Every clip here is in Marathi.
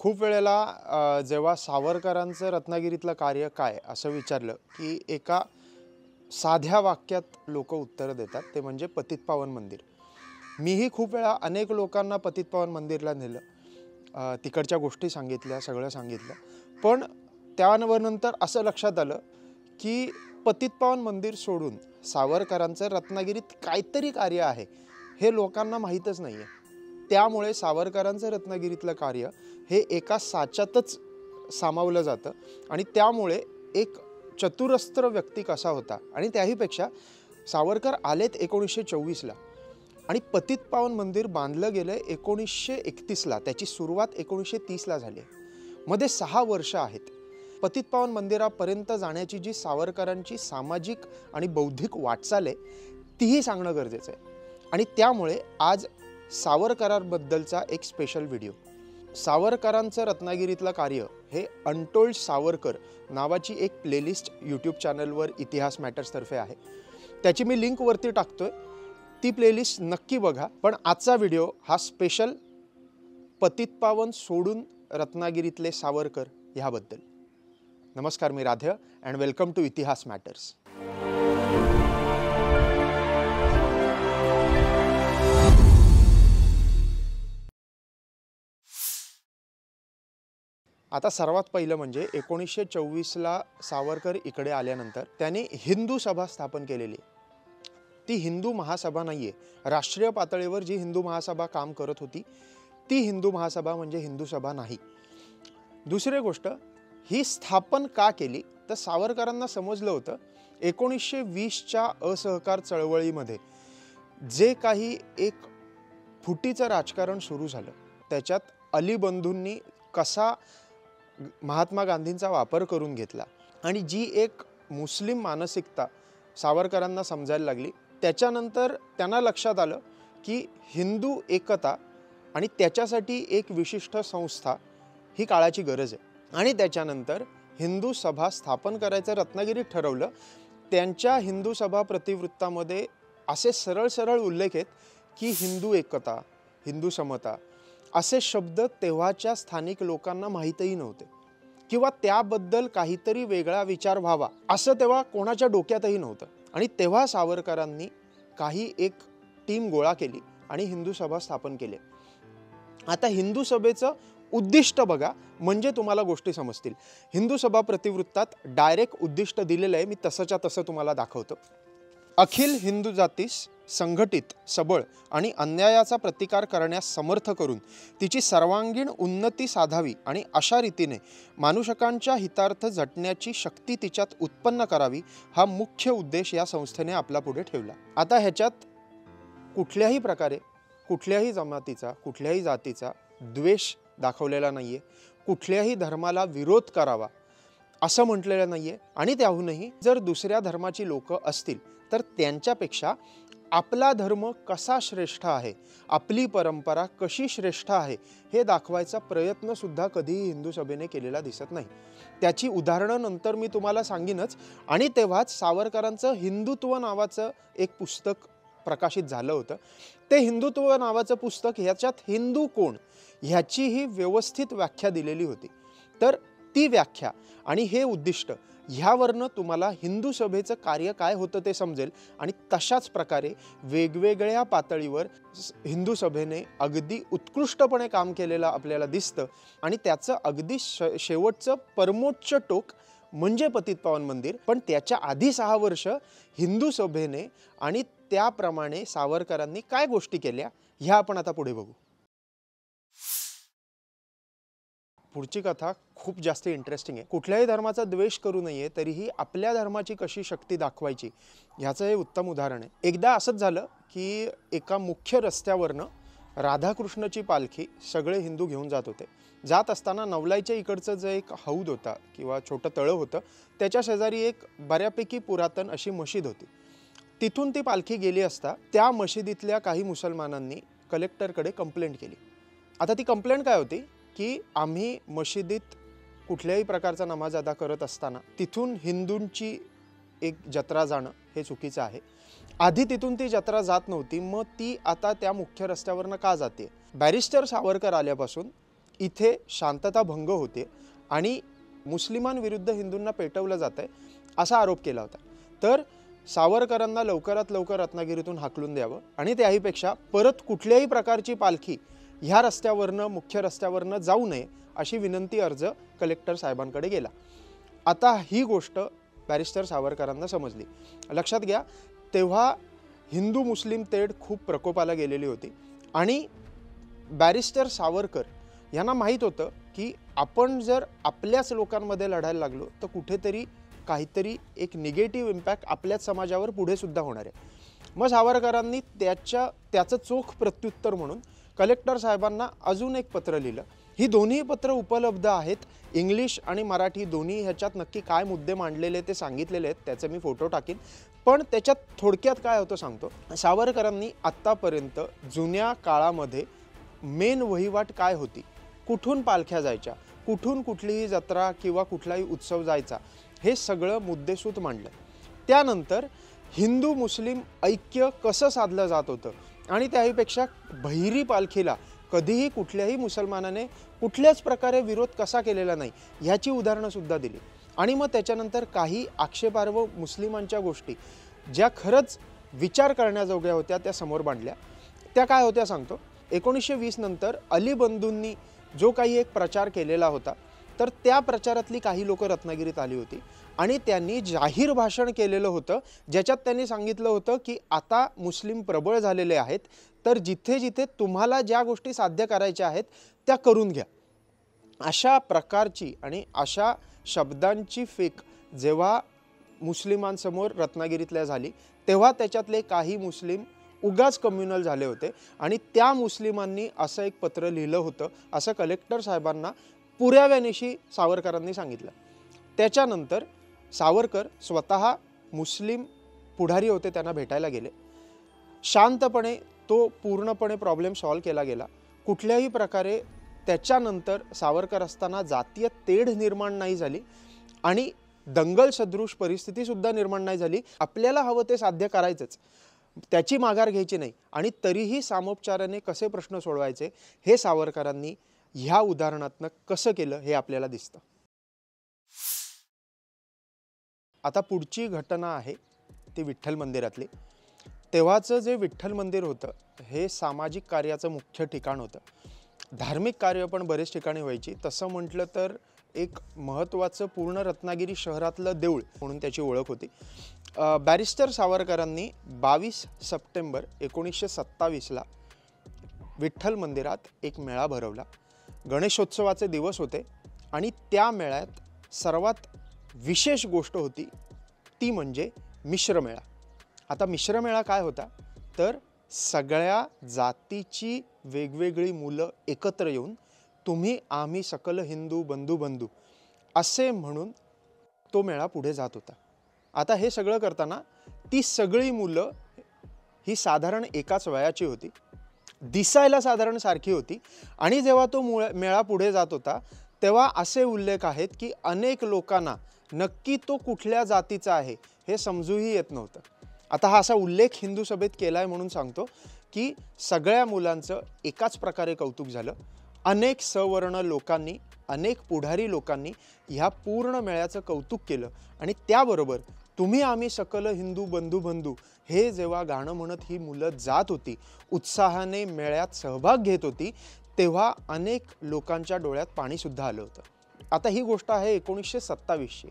खूप वेळेला जेव्हा सावरकरांचं रत्नागिरीतलं कार्य काय असं विचारलं की एका साध्या वाक्यात लोक उत्तर देतात, ते म्हणजे पतितपावन मंदिर. मीही खूप वेळा अनेक लोकांना पतितपावन मंदिरला नेलं, तिकडच्या गोष्टी सांगितल्या, सगळं सांगितलं. पण त्यानंतर असं लक्षात आलं की पतितपावन मंदिर सोडून सावरकरांचं रत्नागिरीत काहीतरी कार्य आहे हे लोकांना माहीतच नाही आहे. त्यामुळे सावरकरांचं रत्नागिरीतलं कार्य हे एका साच्यातच सामावलं जातं आणि त्यामुळे एक चतुरस्त्र व्यक्ती कसा होता, आणि त्याहीपेक्षा सावरकर आलेत 1924ला आणि पतितपावन मंदिर बांधलं गेलं 1931ला. त्याची सुरुवात 1930ला झाली आहे. मध्ये 6 वर्ष आहेत. पतितपावन मंदिरापर्यंत जाण्याची जी सावरकरांची सामाजिक आणि बौद्धिक वाटचाल आहे तीही सांगणं गरजेचं आहे. आणि त्यामुळे आज सावरकरांबद्दलचा एक स्पेशल व्हिडिओ. सावरकरांचं रत्नागिरीतलं कार्य हे अनटोल्ड सावरकर नावाची एक प्लेलिस्ट यूट्यूब चॅनलवर इतिहास मॅटर्सतर्फे आहे. त्याची मी लिंक वरती टाकतोय, ती प्लेलिस्ट नक्की बघा. पण आजचा व्हिडिओ हा स्पेशल पतितपावन सोडून रत्नागिरीतले सावरकर ह्याबद्दल. नमस्कार, मी राधे अँड वेलकम टू इतिहास मॅटर्स. आता सर्वात पहिलं म्हणजे 1924ला सावरकर इकडे आल्यानंतर त्यांनी हिंदू सभा स्थापन केलेली. ती हिंदू महासभा नाहीये. राष्ट्रीय पातळीवर जी हिंदू महासभा काम करत होती ती हिंदू महासभा म्हणजे हिंदू सभा नाही. दुसरी गोष्ट, ही स्थापन का केली तर सावरकरांना समजलं होतं 1920च्या असहकार चळवळीमध्ये जे काही एक फुटीचं राजकारण सुरू झालं त्याच्यात अली बंधूंनी कसा महात्मा गांधींचा वापर करून घेतला आणि जी एक मुस्लिम मानसिकता सावरकरांना समजायला लागली, त्याच्यानंतर त्यांना लक्षात आलं की हिंदू एकता आणि त्याच्यासाठी एक विशिष्ट संस्था ही काळाची गरज आहे. आणि त्याच्यानंतर हिंदू सभा स्थापन करायचं रत्नागिरीत ठरवलं. त्यांच्या हिंदू सभा प्रतिवृत्तामध्ये असे सरळ सरळ उल्लेख आहेत की हिंदू एकता, हिंदू समता असे शब्द तेव्हाच्या स्थानिक लोकांना माहीतही नव्हते किंवा त्याबद्दल काहीतरी वेगळा विचार व्हावा असं तेव्हा कोणाच्या डोक्यातही नव्हतं. आणि तेव्हा सावरकरांनी काही एक टीम गोळा केली आणि हिंदू सभा स्थापन केली. आता हिंदू सभेचं उद्दिष्ट बघा म्हणजे तुम्हाला गोष्टी समजतील. हिंदू सभा प्रतिवृत्तात डायरेक्ट उद्दिष्ट दिलेलं आहे, मी तसंच्या तसं तुम्हाला दाखवतो. अखिल हिंदू जातीस संघटित, सबळ आणि अन्यायाचा प्रतिकार करण्यास समर्थ करून तिची सर्वांगीण उन्नती साधावी आणि अशा रीतीने मानुषकांच्या हितार्थ झटण्याची शक्ती तिच्यात उत्पन्न करावी हा मुख्य उद्देश या संस्थेने आपला पुढे ठेवला. आता ह्याच्यात कुठल्याही प्रकारे कुठल्याही जमातीचा, कुठल्याही जातीचा द्वेष दाखवलेला नाहीये, कुठल्याही धर्माला विरोध करावा असं म्हटलेलं नाहीये. आणि त्याहूनही जर दुसऱ्या धर्माची लोक असतील तर त्यांच्यापेक्षा आपला धर्म कसा श्रेष्ठ आहे, आपली परंपरा कशी श्रेष्ठ आहे हे दाखवायचा प्रयत्न सुद्धा कधीही हिंदू सभेने केलेला दिसत नाही. त्याची उदाहरणं नंतर मी तुम्हाला सांगीनच. आणि तेव्हाच सावरकरांचं हिंदुत्व नावाचं एक पुस्तक प्रकाशित झालं होतं. ते हिंदुत्व नावाचं पुस्तक ह्याच्यात हिंदू कोण ह्याचीही व्यवस्थित व्याख्या दिलेली होती. तर ती व्याख्या आणि हे उद्दिष्ट ह्यावरनं तुम्हाला हिंदू सभेचं कार्य काय होतं ते समजेल. आणि तशाच प्रकारे वेगवेगळ्या पातळीवर हिंदू सभेने अगदी उत्कृष्टपणे काम केलेलं आपल्याला दिसतं. आणि त्याचं अगदी शेवटचं परमोच्च टोक म्हणजे पतितपावन मंदिर. पण त्याच्या आधी 6 वर्ष हिंदू सभेने आणि त्याप्रमाणे सावरकरांनी काय गोष्टी केल्या ह्या आपण आता पुढे बघू. पुढची कथा खूप जास्त इंटरेस्टिंग आहे. कुठल्याही धर्माचा द्वेष करू नये तरीही आपल्या धर्माची कशी शक्ती दाखवायची ह्याचं हे उत्तम उदाहरण आहे. एकदा असंच झालं की एका मुख्य रस्त्यावरनं राधाकृष्णाची पालखी सगळे हिंदू घेऊन जात होते. जात असताना नवलाईच्या इकडचं जे एक हौद होता किंवा छोटं तळं होतं त्याच्या शेजारी एक बऱ्यापैकी पुरातन अशी मशीद होती. तिथून ती पालखी गेली असता त्या मशिदीतल्या काही मुसलमानांनी कलेक्टरकडे कंप्लेंट केली. आता ती कंप्लेंट काय होती की आम्ही मशिदीत कुठल्याही प्रकारचा नमाज अदा करत असताना तिथून हिंदूंची एक जत्रा जाणं हे चुकीचं आहे. आधी तिथून ती जत्रा जात नव्हती, मग ती आता त्या मुख्य रस्त्यावरनं का जाते. बॅरिस्टर सावरकर आल्यापासून इथे शांतता भंग होते आणि मुस्लिमांविरुद्ध हिंदूंना पेटवलं जात आहे असा आरोप केला होता। तर सावरकरांना लवकरात लवकर रत्नागिरीतून हाकलून द्यावं आणि त्याहीपेक्षा परत कुठल्याही प्रकारची पालखी ह्या रस्त्यावरनं मुख्य रस्त्यावरनं जाऊ नये अशी विनंती अर्ज कलेक्टर साहेबांकडे गेला। आता ही गोष्ट बॅरिस्टर सावरकरांना समजली। लक्षात घ्या, तेव्हा हिंदू मुस्लिम तेढ खूप प्रकोपाला गेलेली होती आणि बॅरिस्टर सावरकर यांना माहीत होतं की आपण जर आपल्याच लोकांमध्ये लढायला लागलो तर कुठेतरी काहीतरी एक निगेटिव्ह इम्पॅक्ट आपल्याच समाजावर पुढे सुद्धा होणार आहे। मग सावरकरांनी त्याचं चोख प्रत्युत्तर म्हणून कलेक्टर साहेबांना अजून एक पत्र लिहिलं। ही दोन्ही पत्र उपलब्ध आहेत, इंग्लिश आणि मराठी दोन्ही। ह्याच्यात नक्की काय मुद्दे मांडलेले ते सांगितलेले आहेत, त्याचे मी फोटो टाकीन। पण त्याच्यात थोडक्यात काय होतं सांगतो। सावरकरांनी आत्तापर्यंत जुन्या काळामध्ये मेन वहिवाट काय होती, कुठून पालख्या जायच्या, कुठून कुठलीही जत्रा किंवा कुठलाही उत्सव जायचा, हे सगळं मुद्देसूद मांडलं। त्यानंतर हिंदू मुस्लिम ऐक्य कसं साधलं जात होतं आणि त्याहीपेक्षा बहिरी पालखीला कधीही कुठल्याही मुसलमानाने कुठल्याच प्रकारे विरोध कसा केलेला नाही ह्याची उदाहरणं सुद्धा दिली। आणि मग त्याच्यानंतर काही आक्षेपार्ह मुस्लिमांच्या गोष्टी ज्या खरंच विचार करण्याजोग्या होत्या त्या समोर मांडल्या। त्या काय होत्या सांगतो। 1920 नंतर अली बंधूंनी जो काही एक प्रचार केलेला होता, तर त्या प्रचारातली काही लोक रत्नागिरीत आली होती आणि त्यांनी जाहीर भाषण केलेलं होतं, ज्याच्यात त्यांनी सांगितलं होतं की आता मुस्लिम प्रबळ झालेले आहेत, तर जिथे जिथे तुम्हाला ज्या गोष्टी साध्य करायच्या आहेत त्या करून घ्या। अशा प्रकारची आणि अशा शब्दांची फेक जेव्हा मुस्लिमांसमोर रत्नागिरीतल्या झाली, तेव्हा त्याच्यातले काही मुस्लिम उगाच कम्युनल झाले होते आणि त्या मुस्लिमांनी असं एक पत्र लिहिलं होतं असं कलेक्टर साहेबांना पुराव्यानिशी सावरकरांनी सांगितलं। त्याच्यानंतर सावरकर स्वतः मुस्लिम पुढारी होते त्यांना भेटायला गेले। शांतपणे तो पूर्णपणे प्रॉब्लेम सॉल्व केला गेला। कुठल्याही प्रकारे त्याच्यानंतर सावरकर असताना जातीय तेढ निर्माण नाही झाली आणि दंगल सदृश परिस्थिती सुद्धा निर्माण नाही झाली। आपल्याला हवं ते साध्य करायचंच, त्याची माघार घ्यायची नाही आणि तरीही सामोपचाराने कसे प्रश्न सोडवायचे हे सावरकरांनी ह्या उदाहरणातनं कसं केलं हे आपल्याला दिसतं। आता पुढची घटना आहे ती विठ्ठल मंदिरातली। तेव्हाचं जे विठ्ठल मंदिर होतं हे सामाजिक कार्याचं मुख्य ठिकाण होतं। धार्मिक कार्य पण बरेच ठिकाणी व्हायची। तसं म्हटलं तर एक महत्त्वाचं पूर्ण रत्नागिरी शहरातलं देऊळ म्हणून त्याची ओळख होती। बॅरिस्टर सावरकरांनी 22 सप्टेंबर 1927ला विठ्ठल मंदिरात एक मेळा भरवला। गणेशोत्सवाचे दिवस होते आणि त्या मेळ्यात सर्वात विशेष गोष्ट होती ती म्हणजे मिश्रमेळा। आता मिश्रमेळा काय होता, तर सगळ्या जातीची वेगवेगळी मुलं एकत्र येऊन तुम्ही आम्ही सकल हिंदू बंधू बंधू असे म्हणून तो मेळा पुढे जात होता। आता हे सगळं करताना ती सगळी मुलं ही साधारण एकाच वयाची होती, दिसायला साधारण सारखी होती आणि जेव्हा तो मेळा पुढे जात होता तेव्हा असे उल्लेख आहेत की अनेक लोकांना नक्की तो कुठल्या जातीचा आहे हे समजूही येत नव्हतं। आता हा असा उल्लेख हिंदू सभेत केलाय म्हणून सांगतो की सगळ्या मुलांचं एकाच प्रकारे कौतुक झालं। अनेक सवर्ण लोकांनी, अनेक पुढारी लोकांनी ह्या पूर्ण मेळ्याचं कौतुक केलं आणि त्याबरोबर तुम्ही आम्ही सकल हिंदू बंधू बंधू हे जेव्हा गाणं म्हणत ही मुलं जात होती, उत्साहाने मेळ्यात सहभाग घेत होती, तेव्हा अनेक लोकांच्या डोळ्यात पाणी सुद्धा आलं होतं। आता ही गोष्ट आहे 1927ची।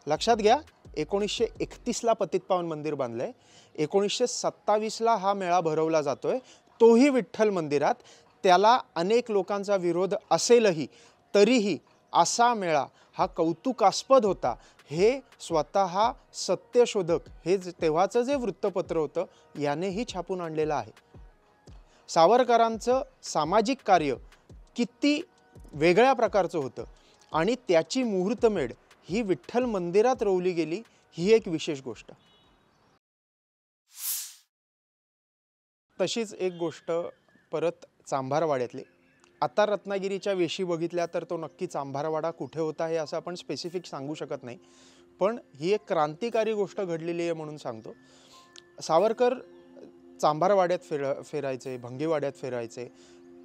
लक्षात घ्या, 1931ला पतितपावन मंदिर बांधलंय, 1927ला हा मेळा भरवला जातोय, तोही विठ्ठल मंदिरात। त्याला अनेक लोकांचा विरोध असेलही तरीही असा मेळा हा कौतुकास्पद होता हे स्वतः सत्यशोधक हे तेव्हाचं जे वृत्तपत्र होतं यानेही छापून आणलेलं आहे। सावरकरांचं सामाजिक कार्य किती वेगळ्या प्रकारचं होतं आणि त्याची मुहूर्तमेढ ही विठ्ठल मंदिरात रोवली गेली, ही एक विशेष गोष्ट। तशीच एक गोष्ट परत चांभारवाड्यातली। आता रत्नागिरीच्या वेशी बघितल्या तर तो नक्की चांभारवाडा कुठे होता हे असं आपण स्पेसिफिक सांगू शकत नाही, पण ही एक क्रांतिकारी गोष्ट घडलेली आहे म्हणून सांगतो। सावरकर चांभारवाड्यात फिरायचे, भंगीवाड्यात फिरायचे,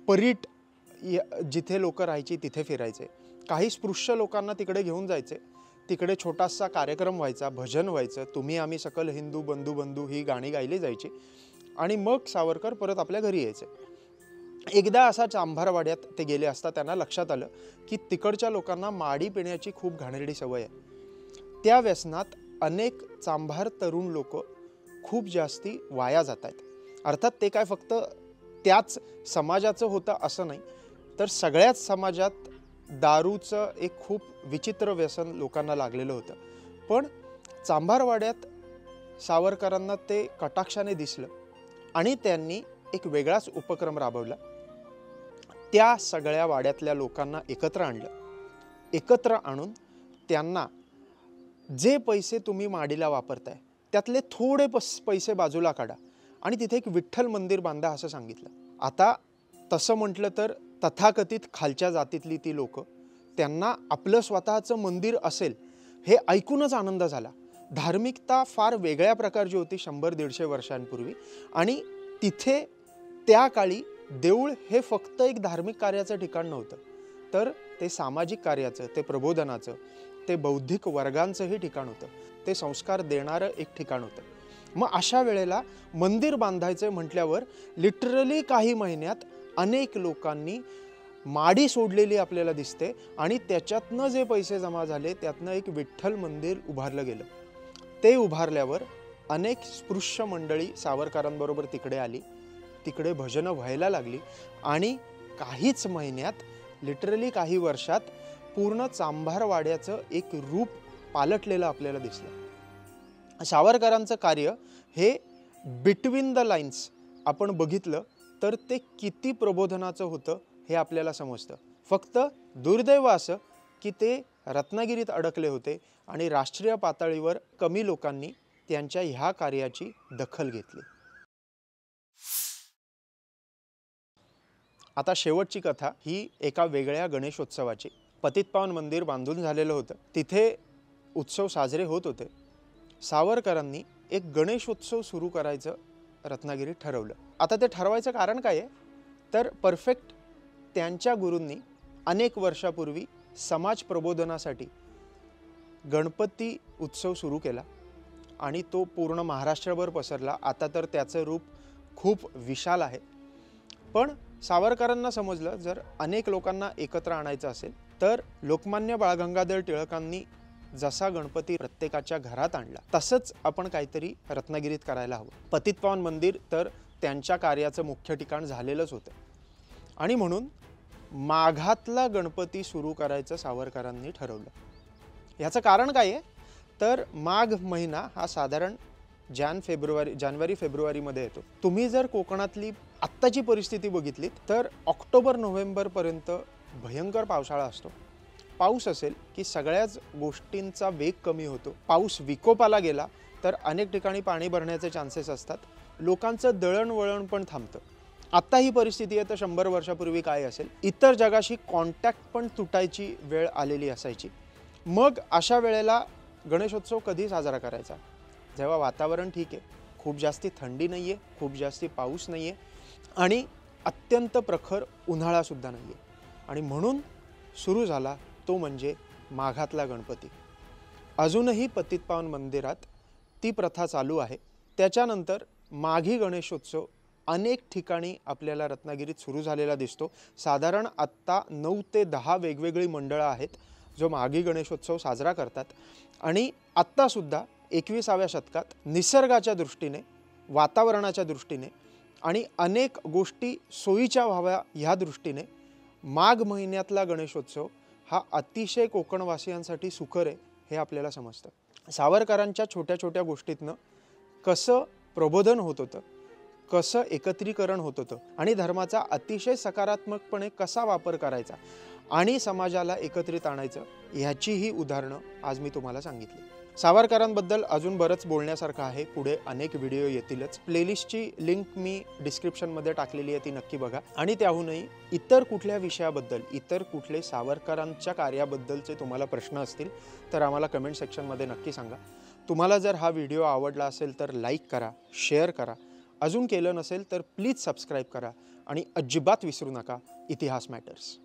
परीट जिथे लोक राहायची तिथे फिरायचे, काही स्पृश्य लोकांना तिकडे घेऊन जायचे, तिकडे छोटासा कार्यक्रम व्हायचा, भजन व्हायचं, तुम्ही आम्ही सकल हिंदू बंधू बंधू ही गाणी गायली जायची आणि मग सावरकर परत आपल्या घरी यायचे. एकदा असा चांभारवाड्यात ते गेले असता त्यांना लक्षात आलं की तिकडच्या लोकांना माडी पिण्याची खूप घाणेरडी सवय आहे. त्या व्यसनात अनेक चांभार तरुण लोक खूप जास्ती वाया जात आहेत. अर्थात ते काय फक्त त्याच समाजाचं होतं असं नाही, तर सगळ्याच समाजात दारूचं एक खूप विचित्र व्यसन लोकांना लागलेलं होतं. पण चांभारवाड्यात सावरकरांना ते कटाक्षाने दिसलं आणि त्यांनी एक वेगळाच उपक्रम राबवला. त्या सगळ्या वाड्यातल्या लोकांना एकत्र आणलं. एकत्र आणून त्यांना जे पैसे तुम्ही माडीला वापरताय त्यातले थोडे पैसे बाजूला काढा आणि तिथे एक विठ्ठल मंदिर बांधा असं सांगितलं. आता तसं म्हटलं तर तथाकथित खालच्या जातीतली ती लोक, त्यांना आपलं स्वतःचं मंदिर असेल हे ऐकूनच आनंद झाला. धार्मिकता फार वेगळ्या प्रकारची होती 100-150 वर्षांपूर्वी आणि तिथे त्या काळी देऊळ हे फक्त एक धार्मिक कार्याचं ठिकाण नव्हतं, तर ते सामाजिक कार्याचं, ते प्रबोधनाचं, ते बौद्धिक वर्गांचंही ठिकाण होतं, ते संस्कार देणारं एक ठिकाण होतं. मग अशा वेळेला मंदिर बांधायचं म्हटल्यावर लिटरली काही महिन्यात अनेक लोकांनी माडी सोडलेली आपल्याला दिसते आणि त्याच्यातनं जे पैसे जमा झाले त्यातनं एक विठ्ठल मंदिर उभारलं गेलं. ते उभारल्यावर अनेक स्पृश्य मंडळी सावरकरांबरोबर तिकडे आली, तिकडे भजनं व्हायला लागली आणि काहीच महिन्यात, लिटरली काही वर्षात पूर्ण चांभारवाड्याचं एक रूप पालटलेलं आपल्याला दिसलं. सावरकरांचं कार्य हे बिटवीन द लाईन्स आपण बघितलं तर ते किती प्रबोधनाचं होतं हे आपल्याला समजतं. फक्त दुर्दैव असं की ते रत्नागिरीत अडकले होते आणि राष्ट्रीय पातळीवर कमी लोकांनी त्यांच्या ह्या कार्याची दखल घेतली. आता शेवटची कथा ही एका वेगळ्या गणेशोत्सवाची. पतितपावन मंदिर बांधून झालेलं होतं, तिथे उत्सव साजरे होत होते. सावरकरांनी एक गणेशोत्सव सुरू करायचं रत्नागिरीत ठरवलं. आता ते ठरवायचं कारण काय आहे तर परफेक्ट त्यांच्या गुरूंनी अनेक वर्षापूर्वी समाज प्रबोधनासाठी गणपती उत्सव सुरू केला आणि तो पूर्ण महाराष्ट्रभर पसरला. आता तर त्याचं रूप खूप विशाल आहे. पण सावरकरांना समजलं जर अनेक लोकांना एकत्र आणायचं असेल तर लोकमान्य बाळ गंगाधर टिळकांनी जसा गणपती प्रत्येकाच्या घरात आणला तसंच आपण काहीतरी रत्नागिरीत करायला हवं. पतितपावन मंदिर तर त्यांच्या कार्याचं मुख्य ठिकाण झालेलंच होतं आणि म्हणून माघातला गणपती सुरू करायचं सावरकरांनी ठरवलं. याचं कारण काय आहे तर माघ महिना हा साधारण जानेवारी फेब्रुवारीमध्ये येतो. तुम्ही जर कोकणातली आत्ताची परिस्थिती बघितलीत तर ऑक्टोबर-नोव्हेंबरपर्यंत भयंकर पावसाळा असतो. पाऊस असेल की सगळ्याच गोष्टींचा वेग कमी होतो. पाऊस विकोपाला गेला तर अनेक ठिकाणी पाणी भरण्याचे चान्सेस असतात. लोकांचं दळणवळण पण थांबतं. आत्ता ही परिस्थिती आहे तर 100 वर्षापूर्वी काय असेल, इतर जगाशी कॉन्टॅक्ट पण तुटायची वेळ आलेली असायची. मग अशा वेळेला गणेशोत्सव कधी साजरा करायचा जेव्हा वातावरण ठीक आहे, खूप जास्ती थंडी नाही आहे, खूप जास्ती पाऊस नाही आहे आणि अत्यंत प्रखर उन्हाळासुद्धा नाही आहे. आणि म्हणून सुरू झाला तो म्हणजे माघातला गणपती. अजूनही पतितपावन मंदिरात ती प्रथा चालू आहे. त्याच्यानंतर माघी गणेशोत्सव अनेक ठिकाणी आपल्याला रत्नागिरीत सुरू झालेला दिसतो. साधारण आत्ता 9 ते 10 वेगवेगळी मंडळं आहेत जो माघी गणेशोत्सव साजरा करतात आणि आत्तासुद्धा 21व्या शतकात निसर्गाच्या दृष्टीने, वातावरणाच्या दृष्टीने आणि अनेक गोष्टी सोयीच्या व्हाव्या ह्या दृष्टीने माघ महिन्यातला गणेशोत्सव हा अतिशय कोकणवासियांसाठी सुखर आहे हे आपल्याला समजतं. सावरकरांच्या छोट्या छोट्या गोष्टीतनं कसं प्रबोधन होत होतं, कसं एकत्रीकरण होत होतं आणि धर्माचा अतिशय सकारात्मकपणे कसा वापर करायचा आणि समाजाला एकत्रित आणायचं ह्याची ही उदाहरणं आज मी तुम्हाला सांगितली. सावरकरांबद्दल अजून बरंच बोलण्यासारखं आहे. पुढे अनेक व्हिडिओ येतीलच. प्लेलिस्टची लिंक मी डिस्क्रिप्शनमध्ये टाकलेली आहे, ती नक्की बघा. आणि त्याहूनही इतर कुठल्या विषयाबद्दल, इतर कुठले सावरकरांच्या कार्याबद्दलचे तुम्हाला प्रश्न असतील तर आम्हाला कमेंट सेक्शनमध्ये नक्की सांगा. तुम्हाला जर हा व्हिडिओ आवडला असेल तर लाईक करा, शेअर करा अजून केलं नसेल तर प्लीज सबस्क्राईब करा आणि अजिबात विसरू नका, इतिहास मॅटर्स.